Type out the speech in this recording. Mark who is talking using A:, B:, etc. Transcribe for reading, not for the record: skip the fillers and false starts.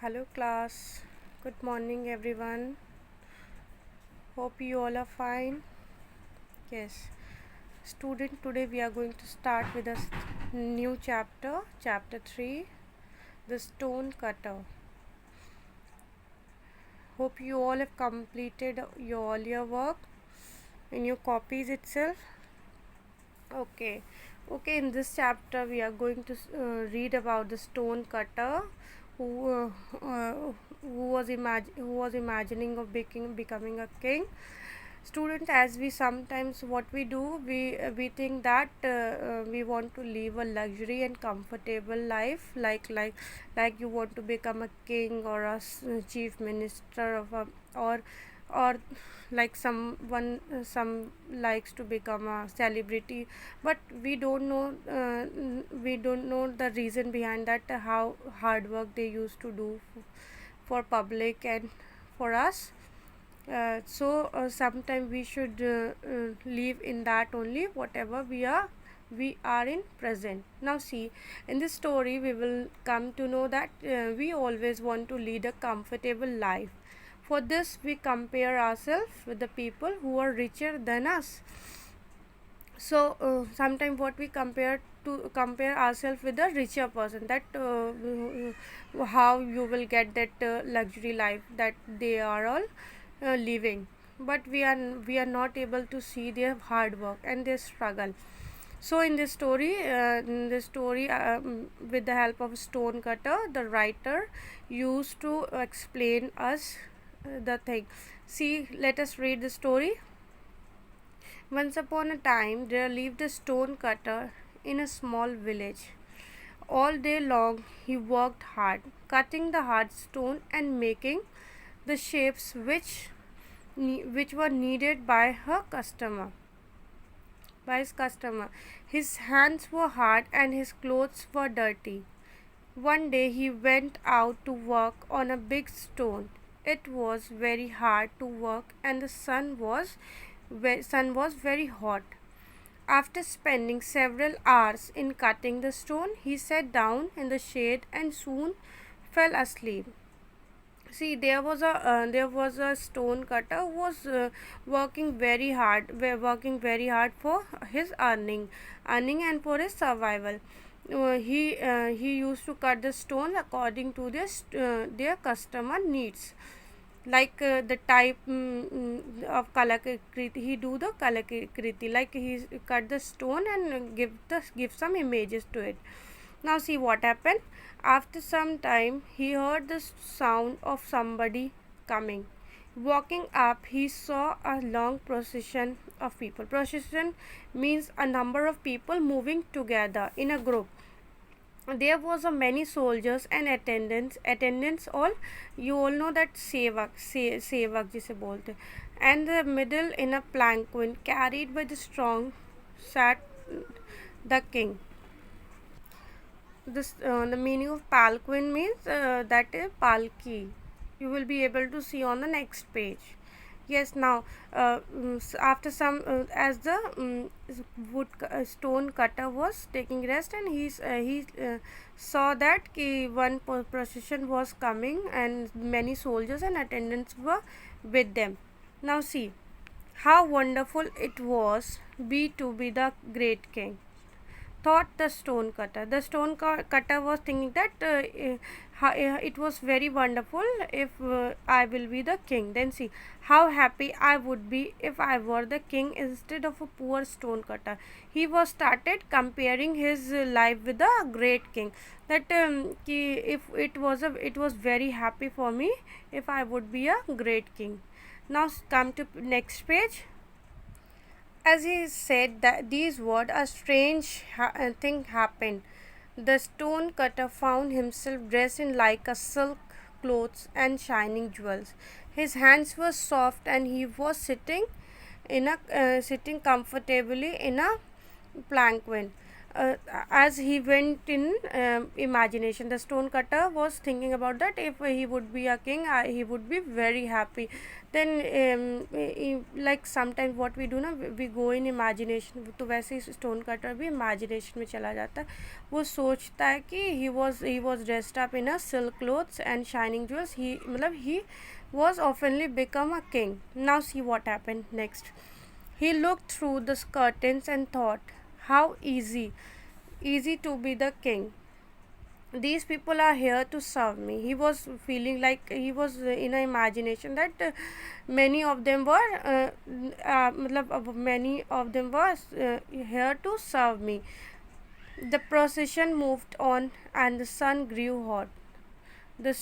A: Hello class, good morning everyone. Hope you all are fine. Yes, student, today we are going to start with a new chapter, chapter 3, the stone cutter. Hope you all have completed all your work in your copies itself. Okay, in this chapter we are going to read about the stone cutter who who was imagining of becoming a king. Student, as we sometimes what we do, we think that we want to live a luxury and comfortable life, like you want to become a king or a chief minister of a, or like some likes to become a celebrity, but we don't know the reason behind that, how hard work they used to do for public and for us. Sometime we should live in that only, whatever we are in present. Now see, in this story we will come to know that we always want to lead a comfortable life. For this we compare ourselves with the people who are richer than us. So sometimes what we compare ourselves with a richer person, that how you will get that luxury life that they are all living, but we are not able to see their hard work and their struggle. So in this story, with the help of stone cutter, the writer used to explain us the thing. See, let us read the story. Once upon a time, there lived a stone cutter in a small village. All day long, he worked hard, cutting the hard stone and making the shapes which were needed by his customer. His hands were hard and his clothes were dirty. One day he went out to work on a big stone. It was very hard to work and the sun was very hot. After spending several hours in cutting the stone, he sat down in the shade and soon fell asleep. See, there was a stone cutter who was working very hard for his earning and for his survival. He used to cut the stone according to their customer needs, like the type of kalakriti. He do the kalakriti, like he cut the stone and give some images to it. Now see what happened. After some time, he heard the sound of somebody coming. Walking up, he saw a long procession of people. Procession means a number of people moving together in a group. There was a many soldiers and attendants all. You all know that sevak जिसे बोलते हैं. And the middle in a palanquin carried by the strong sat the king. The meaning of palanquin means that is palki. You will be able to see on the next page. Yes, now after some as the stone cutter was taking rest, and he saw that one procession was coming and many soldiers and attendants were with them. Now see how wonderful it was be the great king, thought the stone cutter. The cutter was thinking that it was very wonderful if I will be the king. Then see how happy I would be if I were the king instead of a poor stone cutter. He was started comparing his life with the great king. That if it was very happy for me if I would be a great king. Now come to next page. As he said that these words, a strange thing happened. The stone cutter found himself dressed in like a silk clothes and shining jewels. His hands were soft, and he was sitting comfortably in a palanquin. as he went in imagination. The stone was thinking about that if he would be a king, he would be very happy. Then like sometimes what we do ना, we go in imagination. तो वैसे ही stone cutter भी imagination में चला जाता है. वो सोचता है कि he was dressed up in a silk clothes and shining jewels. he was oftenly become a king. Now see what happened next. He looked through the curtains and thought, how easy to be the king. These people are here to serve me. He was feeling like he was in an imagination that many of them were many of them were here to serve me. The procession moved on and the sun grew hot. The